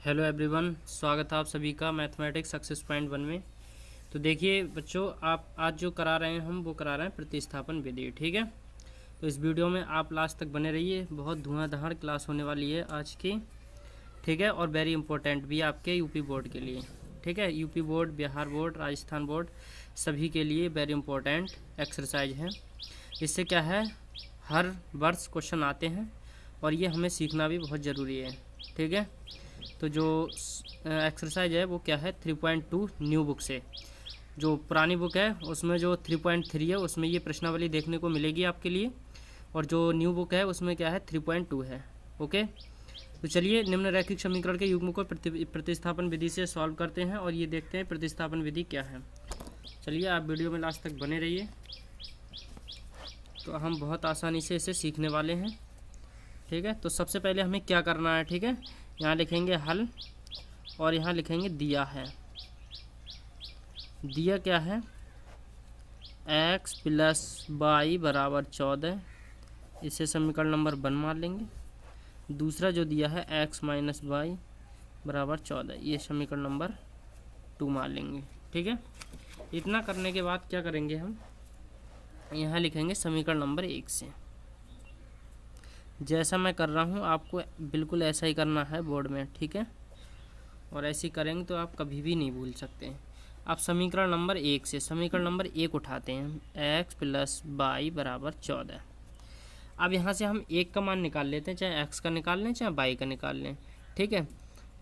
Hello everyone, स्वागत है आप सभी का मैथमेटिक्स सक्सेस पॉइंट 1 में। तो देखिए बच्चों, आप आज जो करा रहे हैं हम वो करा रहे हैं प्रतिस्थापन विधि। ठीक है, तो इस वीडियो में आप लास्ट तक बने रहिए। बहुत धुआंधार क्लास होने वाली है आज की। ठीक है, और वेरी इंपॉर्टेंट भी आपके यूपी बोर्ड के लिए। ठीक है, UP board, Bihar board, Rajasthan board सभी के लिए वेरी इंपॉर्टेंट एक्सरसाइज है। इससे क्या है, हर वर्ष क्वेश्चन आते हैं और ये हमें सीखना भी बहुत ज़रूरी है। ठीक है, तो जो एक्सरसाइज है वो क्या है, 3.2 न्यू बुक से। जो पुरानी बुक है उसमें जो 3.3 है उसमें ये प्रश्नावली देखने को मिलेगी आपके लिए, और जो न्यू बुक है उसमें क्या है 3.2 है। ओके, तो चलिए निम्नरेखिक समीकरण के युग्म को प्रतिस्थापन विधि से सॉल्व करते हैं और ये देखते हैं प्रतिस्थापन विधि क्या है। चलिए आप वीडियो में लास्ट तक बने रहिए, तो हम बहुत आसानी से इसे सीखने वाले हैं। ठीक है, तो सबसे पहले हमें क्या करना है, ठीक है, यहाँ लिखेंगे हल और यहाँ लिखेंगे दिया है। दिया क्या है, x + y = 14, इसे समीकरण नंबर 1 मान लेंगे। दूसरा जो दिया है x - y = 14, ये समीकरण नंबर 2 मान लेंगे। ठीक है, इतना करने के बाद क्या करेंगे, हम यहाँ लिखेंगे समीकरण नंबर 1 से। जैसा मैं कर रहा हूँ आपको बिल्कुल ऐसा ही करना है बोर्ड में। ठीक है, और ऐसे करेंगे तो आप कभी भी नहीं भूल सकते हैं। अब समीकरण नंबर 1 से समीकरण नंबर 1 उठाते हैं, x + y = 14। अब यहाँ से हम 1 का मान निकाल लेते हैं, चाहे x का निकाल लें चाहे y का निकाल लें। ठीक है,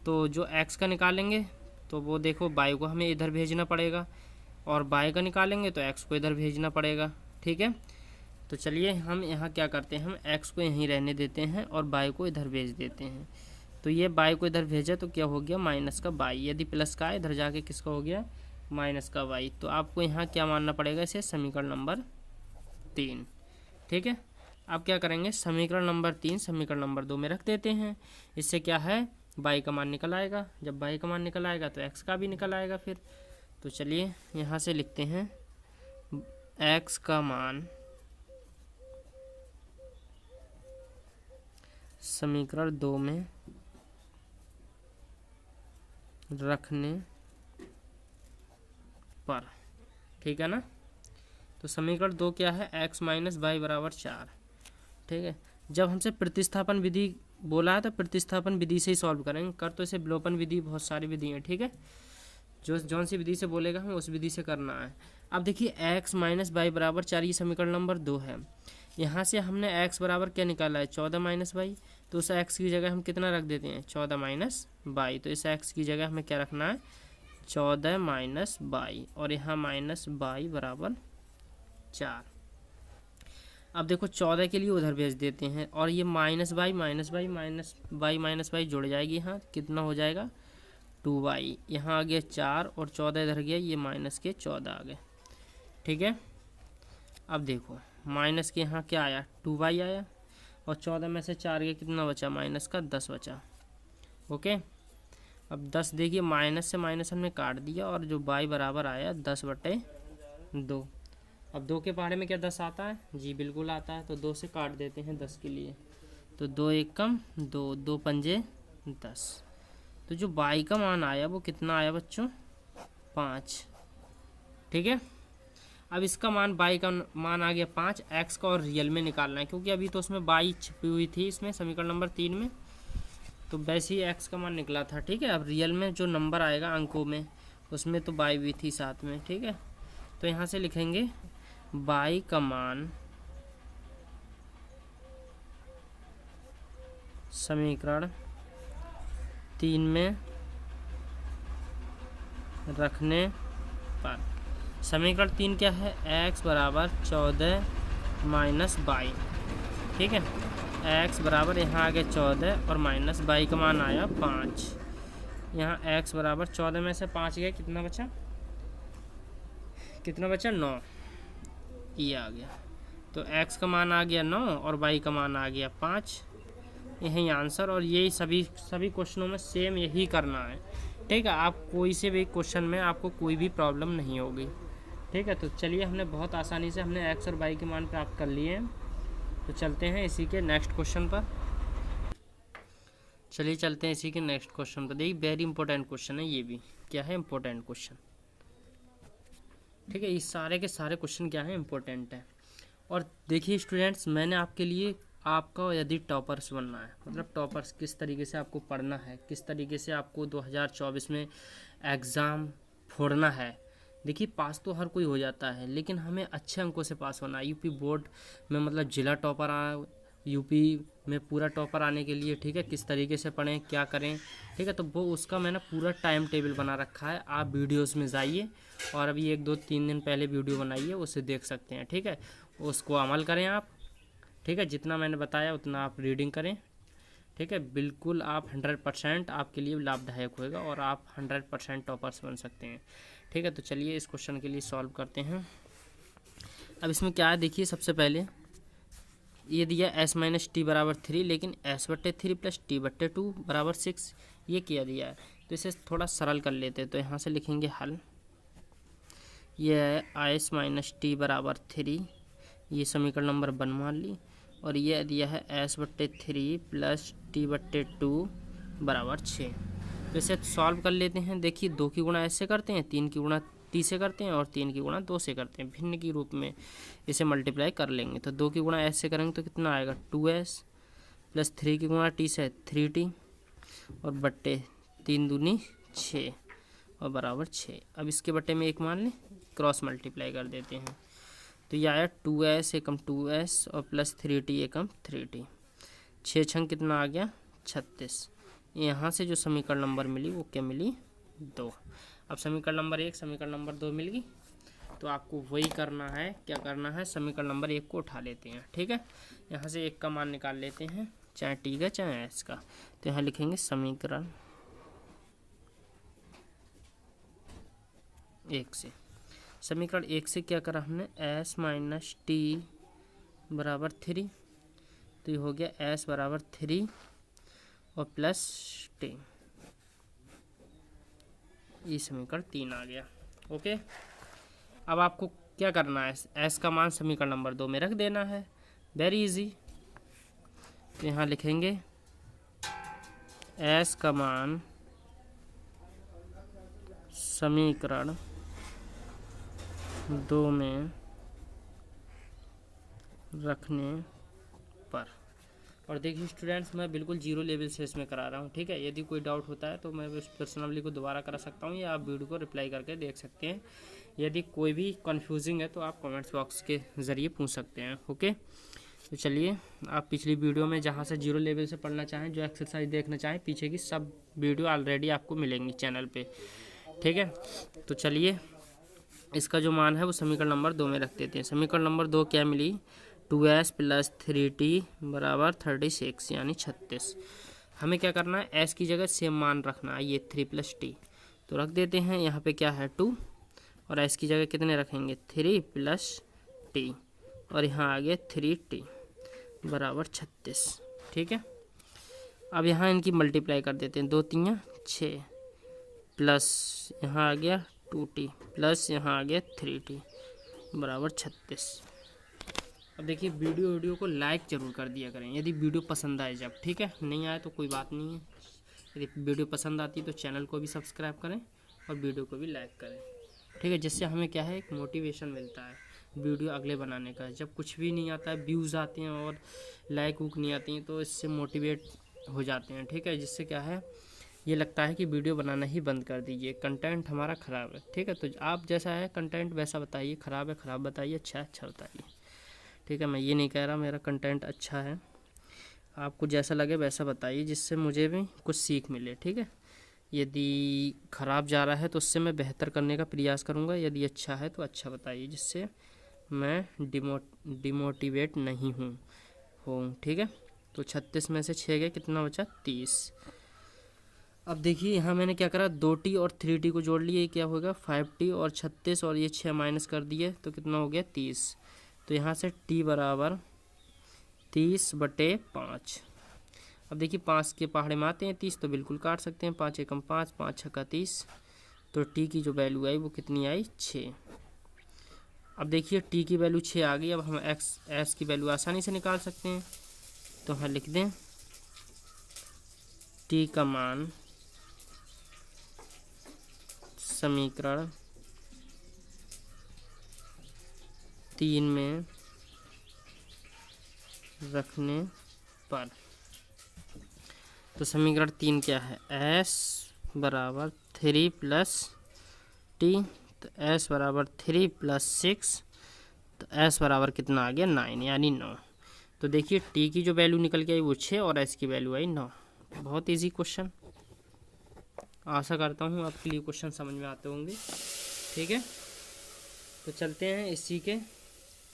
तो जो x का निकालेंगे तो वो देखो y को हमें इधर भेजना पड़ेगा, और y का निकालेंगे तो x को इधर भेजना पड़ेगा। ठीक है, तो चलिए हम यहाँ क्या करते हैं, हम x को यहीं रहने देते हैं और y को इधर भेज देते हैं। तो ये y को इधर भेजा तो क्या हो गया, माइनस का y। यदि प्लस का इधर जाके किसका हो गया, माइनस का y। तो आपको यहाँ क्या मानना पड़ेगा, इसे समीकरण नंबर 3। ठीक है, अब क्या करेंगे, समीकरण नंबर 3 समीकरण नंबर 2 में रख देते हैं। इससे क्या है, y का मान निकल आएगा। जब y का मान निकल आएगा तो x का भी निकल आएगा फिर। तो चलिए यहाँ से लिखते हैं x का मान समीकरण 2 में रखने पर। ठीक है ना, तो समीकरण 2 क्या है, x - y = 4। ठीक है, जब हमसे प्रतिस्थापन विधि बोला है तो प्रतिस्थापन विधि से ही सॉल्व करेंगे। कर तो इसे विलोपन विधि, बहुत सारी विधि है। ठीक है, जो जौन सी विधि से बोलेगा हम उस विधि से करना है। अब देखिए x - y = 4, ये समीकरण नंबर 2 है। यहाँ से हमने x बराबर क्या निकाला है, 14 - y। तो उस x की जगह हम कितना रख देते हैं, 14 - y। तो इस x की जगह हमें क्या रखना है, 14 - y, और यहाँ -y = 4। अब देखो 14 के लिए उधर भेज देते हैं, और ये -y जुड़ जाएगी। यहाँ कितना हो जाएगा, 2y। यहाँ आ गया 4 और 14 इधर गया, ये -14 आ गए। ठीक है, अब देखो माइनस के यहाँ क्या आया, 2y आया, और 14 में से 4 गया, कितना बचा, -10 बचा। ओके, अब 10 देखिए माइनस से माइनस हमने काट दिया, और जो y बराबर आया 10/2। अब 2 के पहाड़े में क्या 10 आता है, जी बिल्कुल आता है। तो 2 से काट देते हैं 10 के लिए, तो 2 × 1 = 2, 2 × 5 = 10। तो जो y का मान आया वो कितना आया बच्चों, 5। ठीक है, अब इसका मान y का मान आ गया 5। x का और रियल में निकालना है, क्योंकि अभी तो उसमें y छिपी हुई थी इसमें समीकरण नंबर 3 में, तो वैसे ही x का मान निकला था। ठीक है, अब रियल में जो नंबर आएगा अंकों में उसमें तो y भी थी साथ में। ठीक है, तो यहाँ से लिखेंगे y का मान समीकरण 3 में रखने पर। समीकरण 3 क्या है, x = 14 - y। ठीक है, x बराबर यहाँ आ गया 14 और माइनस y का मान आया 5। यहाँ x बराबर 14 में से 5 गया, कितना बचा, 9, ये आ गया। तो x का मान आ गया 9 और y का मान आ गया 5। यही आंसर, और यही सभी क्वेश्चनों में सेम यही करना है। ठीक है, आप कोई से भी क्वेश्चन में आपको कोई भी प्रॉब्लम नहीं होगी। ठीक है, तो चलिए हमने बहुत आसानी से हमने x और y के मान प्राप्त कर लिए हैं। तो चलते हैं इसी के नेक्स्ट क्वेश्चन पर। चलिए चलते हैं इसी के नेक्स्ट क्वेश्चन पर। देखिए वेरी इंपॉर्टेंट क्वेश्चन है ये भी। क्या है? Important question. ठीक है, ये सारे के सारे क्वेश्चन क्या है? इंपॉर्टेंट है। और देखिए स्टूडेंट्स, मैंने आपके लिए, आपका यदि टॉपर्स बनना है, मतलब टॉपर्स किस तरीके से आपको पढ़ना है, किस तरीके से आपको 2024 में एग्ज़ाम फोड़ना है। देखिए पास तो हर कोई हो जाता है, लेकिन हमें अच्छे अंकों से पास होना है। यूपी बोर्ड में मतलब जिला टॉपर यूपी में पूरा टॉपर आने के लिए, ठीक है, किस तरीके से पढ़ें, क्या करें, ठीक है, तो वो उसका मैंने पूरा टाइम टेबल बना रखा है। आप वीडियोस में जाइए और अभी 1 2 3 दिन पहले वीडियो बनाइए, उसे देख सकते हैं। ठीक है, उसको अमल करें आप। ठीक है, जितना मैंने बताया उतना आप रीडिंग करें। ठीक है, बिल्कुल आप 100% आपके लिए लाभदायक होएगा और आप 100% टॉपर्स बन सकते हैं। ठीक है, तो चलिए इस क्वेश्चन के लिए सॉल्व करते हैं। अब इसमें क्या है देखिए, सबसे पहले ये दिया s माइनस टी बराबर 3, लेकिन s/3 प्लस t/2 बराबर 6, ये किया दिया है। तो इसे थोड़ा सरल कर लेते हैं। तो यहाँ से लिखेंगे हल। ये है s माइनस टी बराबर 3, ये समीकरण नंबर 1 मान ली। और ये दिया है s/3 प्लस t/2 बराबर 6। तो इसे सॉल्व कर लेते हैं। देखिए 2 की गुणा s से करते हैं, 3 की गुणा t से करते हैं और 3 की गुणा 2 से करते हैं। भिन्न के रूप में इसे मल्टीप्लाई कर लेंगे। तो 2 की गुणा s से करेंगे तो कितना आएगा? 2s प्लस 3 की गुणा t से 3t और बट्टे 3 दूनी 6 और बराबर 6। अब इसके बट्टे में 1 मान लें, क्रॉस मल्टीप्लाई कर देते हैं। तो ये आया 2s एकम 2s और प्लस 3t एकम 3t। 6 छंग कितना आ गया? 36। यहाँ से जो समीकरण नंबर मिली वो क्या मिली? 2। अब समीकरण नंबर 1 समीकरण नंबर 2 मिल गई। तो आपको वही करना है। क्या करना है? समीकरण नंबर 1 को उठा लेते हैं। ठीक है, यहाँ से 1 का मान निकाल लेते हैं, चाहे टी का चाहे एस का। तो यहाँ लिखेंगे समीकरण 1 से। समीकरण 1 से क्या करा हमने? s माइनस टी बराबर 3। तो ये हो गया s बराबर 3 और प्लस टी। ये समीकरण 3 आ गया। ओके, अब आपको क्या करना है? s का मान समीकरण नंबर 2 में रख देना है। Very easy. तो यहाँ लिखेंगे s का मान समीकरण 2 में रखने पर। और देखिए स्टूडेंट्स, मैं बिल्कुल जीरो लेवल से इसमें करा रहा हूँ। ठीक है, यदि कोई डाउट होता है तो मैं उस पर्सनली को दोबारा करा सकता हूँ, या आप वीडियो को रिप्लाई करके देख सकते हैं। यदि कोई भी कन्फ्यूजिंग है तो आप कमेंट्स बॉक्स के ज़रिए पूछ सकते हैं। ओके, तो चलिए, आप पिछली वीडियो में जहाँ से जीरो लेवल से पढ़ना चाहें, जो एक्सरसाइज देखना चाहें, पीछे की सब वीडियो ऑलरेडी आपको मिलेंगी चैनल पर। ठीक है, तो चलिए इसका जो मान है वो समीकरण नंबर 2 में रख देते हैं। समीकरण नंबर 2 क्या मिली? 2s प्लस 3t बराबर 36 यानी 36। हमें क्या करना है? s की जगह सेम मान रखना है, ये 3 प्लस टी। तो रख देते हैं। यहाँ पे क्या है? 2 और s की जगह कितने रखेंगे? 3 प्लस टी और यहाँ आ गया 3t बराबर 36। ठीक है, अब यहाँ इनकी मल्टीप्लाई कर देते हैं। 2 3 6 प्लस यहाँ आ गया 2t प्लस यहाँ आ गया 3t बराबर 36। अब देखिए वीडियो को लाइक ज़रूर कर दिया करें यदि वीडियो पसंद आए जब। ठीक है, नहीं आए तो कोई बात नहीं है। यदि वीडियो पसंद आती है तो चैनल को भी सब्सक्राइब करें और वीडियो को भी लाइक करें। ठीक है, जिससे हमें क्या है, एक मोटिवेशन मिलता है वीडियो अगले बनाने का। जब कुछ भी नहीं आता है, व्यूज़ आते हैं और लाइक वूक नहीं आती हैं, तो इससे मोटिवेट हो जाते हैं। ठीक है, जिससे क्या है, ये लगता है कि वीडियो बनाना ही बंद कर दीजिए, कंटेंट हमारा ख़राब है। ठीक है, तो आप जैसा है कंटेंट वैसा बताइए, ख़राब है ख़राब बताइए, अच्छा है अच्छा बताइए। ठीक है, मैं ये नहीं कह रहा मेरा कंटेंट अच्छा है, आपको जैसा लगे वैसा बताइए, जिससे मुझे भी कुछ सीख मिले। ठीक है, यदि ख़राब जा रहा है तो उससे मैं बेहतर करने का प्रयास करूँगा, यदि अच्छा है तो अच्छा बताइए, जिससे मैं डिमोटिवेट नहीं हूँ। ठीक है, तो 36 में से 6 गए, कितना बचा? 30। अब देखिए यहाँ मैंने क्या करा, 2t और 3t को जोड़ लिए, क्या होगा? 5t और 36 और ये 6 माइनस कर दिए तो कितना हो गया? 30। तो यहाँ से t बराबर 30/5। अब देखिए 5 के पहाड़े में आते हैं 30, तो बिल्कुल काट सकते हैं। 5 एकम 5, 5 छक्का 30। तो t की जो वैल्यू आई वो कितनी आई? 6। अब देखिए t की वैल्यू 6 आ गई। अब हम s की वैल्यू आसानी से निकाल सकते हैं। तो यहाँ लिख दें टी का मान समीकरण 3 में रखने पर। तो समीकरण 3 क्या है, s बराबर 3 प्लस टी, तो s बराबर 3 प्लस 6, तो s बराबर कितना आ गया 9, यानी 9। तो देखिए t की जो वैल्यू निकल के आई वो 6 और s की वैल्यू आई 9। बहुत इजी क्वेश्चन, आशा करता हूँ आपके लिए क्वेश्चन समझ में आते होंगे। ठीक है, तो चलते हैं इसी के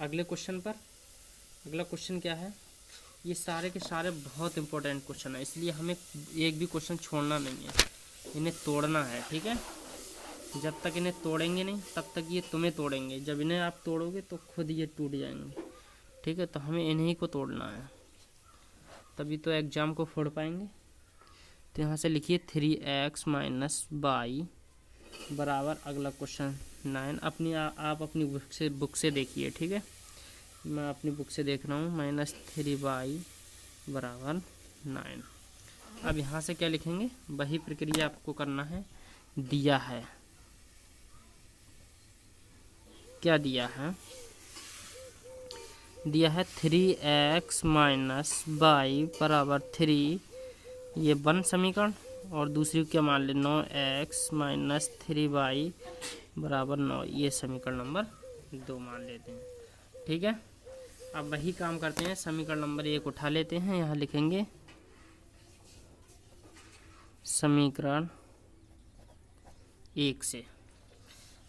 अगले क्वेश्चन पर। अगला क्वेश्चन क्या है, ये सारे के सारे बहुत इंपॉर्टेंट क्वेश्चन है, इसलिए हमें एक भी क्वेश्चन छोड़ना नहीं है, इन्हें तोड़ना है। ठीक है, जब तक इन्हें तोड़ेंगे नहीं तब तक ये तुम्हें तोड़ेंगे, जब इन्हें आप तोड़ोगे तो खुद ये टूट जाएंगे। ठीक है, तो हमें इन्हीं को तोड़ना है, तभी तो एग्ज़ाम को फोड़ पाएंगे। तो यहाँ से लिखिए 3x माइनस वाई बराबर अगला क्वेश्चन 9। आप अपनी बुक से देखिए। ठीक है, मैं अपनी बुक से देख रहा हूँ, -3y बराबर 9। अब यहाँ से क्या लिखेंगे, वही प्रक्रिया आपको करना है। दिया है, क्या दिया है, दिया है 3x माइनस वाई बराबर 3, ये 1 समीकरण, और दूसरी क्या मान ले 9x माइनस 3y बराबर 9, ये समीकरण नंबर 2 मान लेते हैं। ठीक है, अब वही काम करते हैं, समीकरण नंबर 1 उठा लेते हैं, यहाँ लिखेंगे समीकरण 1 से।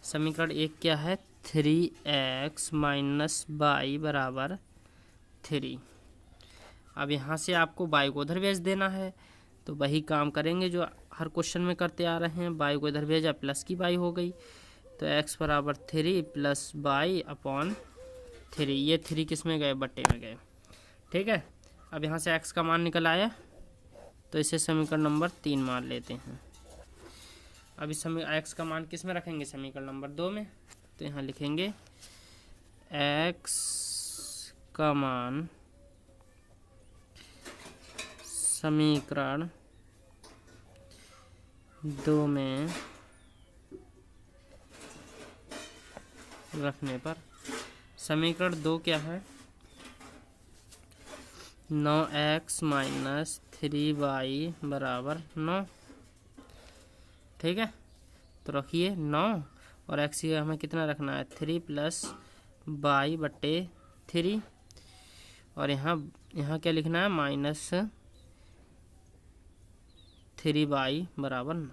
समीकरण 1 क्या है, 3x माइनस वाई बराबर 3। अब यहाँ से आपको y को उधर भेज देना है, तो वही काम करेंगे जो हर क्वेश्चन में करते आ रहे हैं। y को इधर भेजा, प्लस की y हो गई, तो x बराबर 3 प्लस y अपॉन 3, ये 3 किस में गए, बट्टे में गए। ठीक है, अब यहाँ से x का मान निकल आया, तो इसे समीकरण नंबर 3 मान लेते हैं। अब इस समय x का मान किस में रखेंगे, समीकरण नंबर 2 में। तो यहाँ लिखेंगे x का मान समीकरण 2 में रखने पर। समीकरण 2 क्या है, 9x माइनस 3y बराबर 9। ठीक है, तो रखिए 9, और x ये हमें कितना रखना है, 3 प्लस y बट्टे 3, और यहाँ क्या लिखना है, माइनस 3y बराबर 9।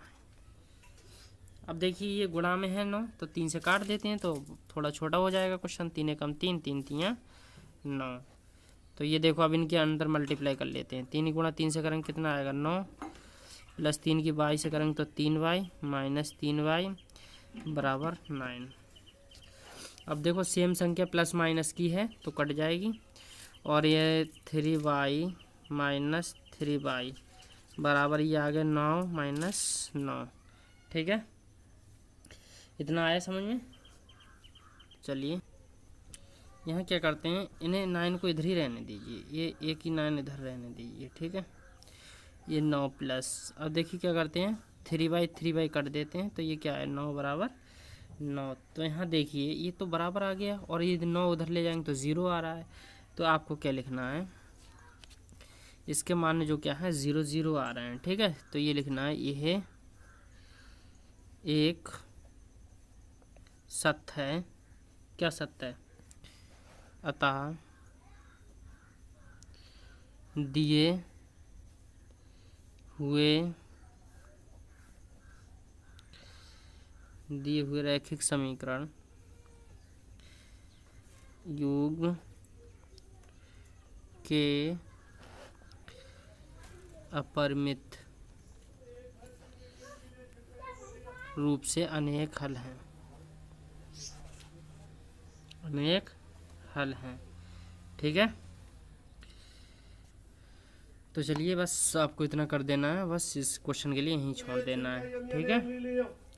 अब देखिए ये गुणा में है 9, तो 3 से काट देते हैं तो थोड़ा छोटा हो जाएगा क्वेश्चन। 3 एकम 3, 3 तियाँ 9। तो ये देखो अब इनके अंदर मल्टीप्लाई कर लेते हैं। 3 गुणा 3 से करेंगे कितना आएगा 9, प्लस 3 की y से करेंगे तो 3y माइनस 3y बराबर 9। अब देखो सेम संख्या प्लस माइनस की है तो कट जाएगी, और ये 3y माइनस 3y बराबर ये आ गया 9 माइनस 9। ठीक है, इतना आया समझ में। चलिए यहाँ क्या करते हैं, इन्हें 9 को इधर ही रहने दीजिए, ये एक ही 9 इधर रहने दीजिए। ठीक है, ये 9 प्लस, अब देखिए क्या करते हैं, 3y कर देते हैं, तो ये क्या है 9 बराबर 9। तो यहाँ देखिए ये तो बराबर आ गया, और ये 9 उधर ले जाएंगे तो 0 आ रहा है। तो आपको क्या लिखना है, इसके मान जो क्या है 0 0 आ रहे हैं। ठीक है, तो ये लिखना है, यह एक सत्य है, क्या सत्य है, अतः दिए हुए रैखिक समीकरण युग के अपरिमित रूप से अनेक हल हैं, अनेक हल हैं। ठीक है, तो चलिए बस आपको इतना कर देना है, बस इस क्वेश्चन के लिए यहीं छोड़ देना है। ठीक है,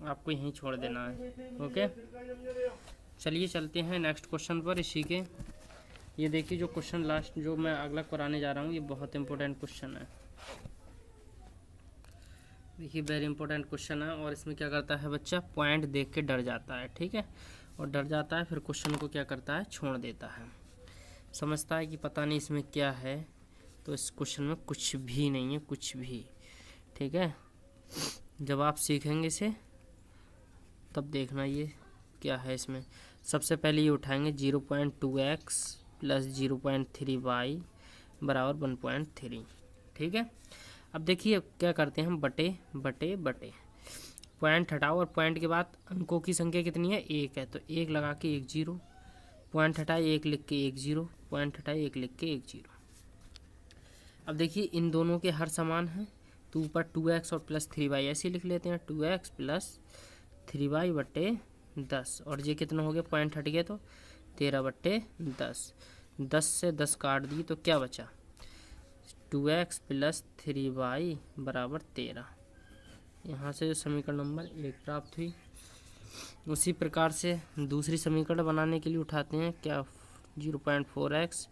आपको यहीं छोड़ देना है। ओके, चलिए चलते हैं नेक्स्ट क्वेश्चन पर इसी के। ये देखिए जो क्वेश्चन लास्ट जो मैं अगला कराने जा रहा हूँ, ये बहुत इंपॉर्टेंट क्वेश्चन है। देखिए वेरी इंपॉर्टेंट क्वेश्चन है, और इसमें क्या करता है बच्चा, पॉइंट देख के डर जाता है, ठीक है, और डर जाता है फिर क्वेश्चन को क्या करता है, छोड़ देता है, समझता है कि पता नहीं इसमें क्या है, तो इस क्वेश्चन में कुछ भी नहीं है, कुछ भी, ठीक है। जब आप सीखेंगे इसे तब देखना ये क्या है इसमें। सबसे पहले ये उठाएंगे 0.2x प्लस 0.3y बराबर 1.3, ठीक है। अब देखिए क्या करते हैं, हम बटे बटे बटे, पॉइंट हटाओ और पॉइंट के बाद अंकों की संख्या कितनी है, 1 है, तो 1 लगा के 1 0, पॉइंट हटाए 1 लिख के 1 0, पॉइंट हटाए 1 लिख के 1 0। अब देखिए इन दोनों के हर समान हैं, तो ऊपर 2x और प्लस 3y ऐसे लिख लेते हैं, 2x प्लस 3y बटे 10, और ये कितना हो गया, पॉइंट हट गया तो 13 बटे 10, 10 से 10 काट दी तो क्या बचा, 2x प्लस 3y बराबर 13। यहाँ से जो समीकरण नंबर 1 प्राप्त हुई। उसी प्रकार से दूसरी समीकरण बनाने के लिए उठाते हैं क्या, 0.4x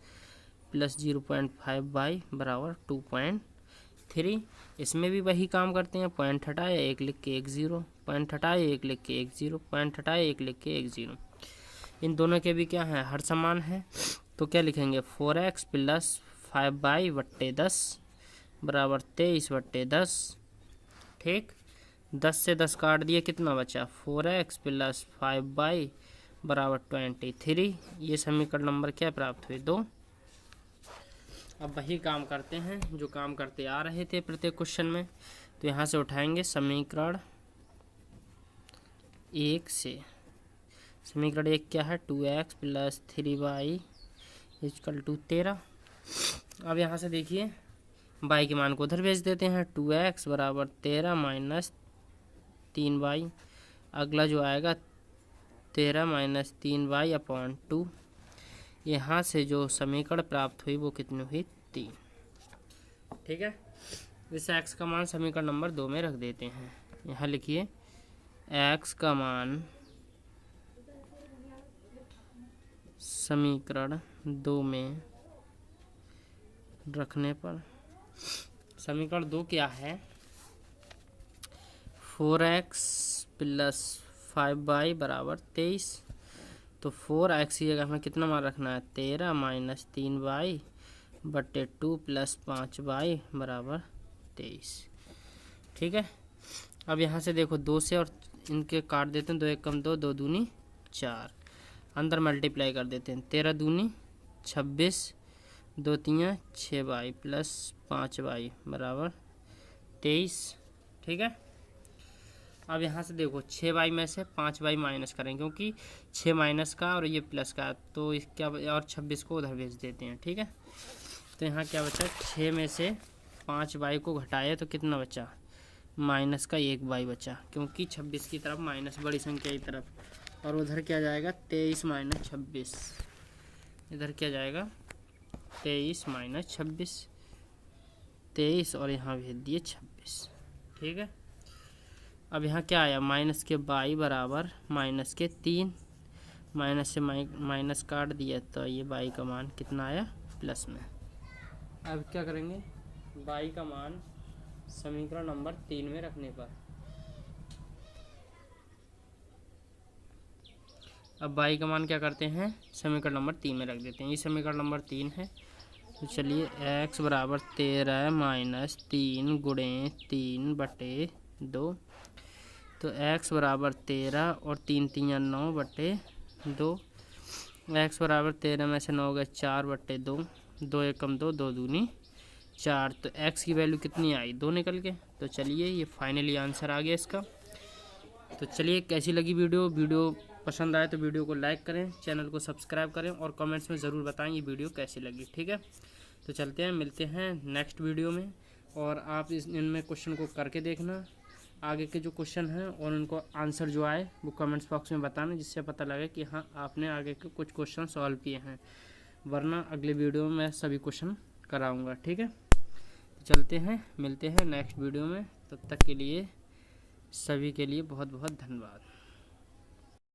प्लस 0.5y बराबर 2.3। इसमें भी वही काम करते हैं, पॉइंट हटाए 1 लिख के 1 0, पॉइंट हटाए 1 लिख के 1 0, पॉइंट हटाए 1 लिख के 1 0। इन दोनों के भी क्या है, हर समान है, तो क्या लिखेंगे, 4x प्लस 5y बट्टे 10 बराबर 23 बट्टे 10, ठीक। 10 से 10 काट दिए, कितना बचा, 4x प्लस 5y बराबर 23। ये समीकरण नंबर क्या प्राप्त हुए, 2। अब वही काम करते हैं जो काम करते आ रहे थे प्रत्येक क्वेश्चन में, तो यहाँ से उठाएंगे समीकरण 1 से। समीकरण 1 क्या है, 2x plus 3y equal to 13। अब यहाँ से देखिए y के मान को उधर भेज देते हैं, 2x बराबर 13 माइनस 3y, अगला जो आएगा 13 माइनस 3y अपॉन 2। यहाँ से जो समीकरण प्राप्त हुई वो कितनी हुई, 3, ठीक है। इस x का मान समीकरण नंबर 2 में रख देते हैं। यहाँ लिखिए x का मान समीकरण 2 में रखने पर, समीकरण 2 क्या है, 4x प्लस 5y बराबर 23, तो 4x की जगह हमें कितना मान रखना है, 13 माइनस 3y बटे 2 प्लस 5y बराबर 23, ठीक है। अब यहाँ से देखो 2 से और इनके काट देते हैं, 2 1 कम 2, 2 दूनी 4, अंदर मल्टीप्लाई कर देते हैं, 13 दूनी 26, 2 3 6y प्लस 5y बराबर 23, ठीक है। अब यहाँ से देखो 6y में से 5y माइनस करें, क्योंकि 6 माइनस का और ये प्लस का, तो इस क्या, और 26 को उधर भेज देते हैं, ठीक है। तो यहाँ क्या बचा, 6 में से 5y को घटाया तो कितना बचा, माइनस का 1y बचा, क्योंकि 26 की तरफ माइनस, बड़ी संख्या की तरफ, और उधर क्या जाएगा 23 माइनस 26, इधर क्या जाएगा 23 माइनस 26, 23 और यहाँ भेज दिए 26, ठीक है। अब यहाँ क्या आया, माइनस के y बराबर माइनस के 3, माइनस से माइनस काट दिया तो ये y का मान कितना आया, प्लस में। अब क्या करेंगे, y का मान समीकरण नंबर 3 में रखने पर, अब y का मान क्या करते हैं, समीकरण नंबर 3 में रख देते हैं। ये समीकरण नंबर 3 है, तो चलिए x बराबर 13 माइनस 3 गुणे 3 बटे 2, तो x बराबर 13 और 3 3 9 बटे 2, x बराबर 13 में से 9 गए 4 बटे 2, 2 1 कम 2, 2 दूनी 4, तो x की वैल्यू कितनी आई, 2 निकल के। तो चलिए ये फाइनली आंसर आ गया इसका। तो चलिए कैसी लगी वीडियो पसंद आए तो वीडियो को लाइक करें, चैनल को सब्सक्राइब करें और कमेंट्स में ज़रूर बताएं ये वीडियो कैसी लगी, ठीक है। तो चलते हैं, मिलते हैं नेक्स्ट वीडियो में, और आप इनमें क्वेश्चन को करके देखना, आगे के जो क्वेश्चन हैं और उनको आंसर जो आए वो कमेंट्स बॉक्स में बताना, जिससे पता लगे कि हाँ आपने आगे के कुछ क्वेश्चन सॉल्व किए हैं, वरना अगले वीडियो में मैं सभी क्वेश्चन कराऊंगा, ठीक है। तो चलते हैं, मिलते हैं नेक्स्ट वीडियो में, तब तक के लिए सभी के लिए बहुत बहुत धन्यवाद।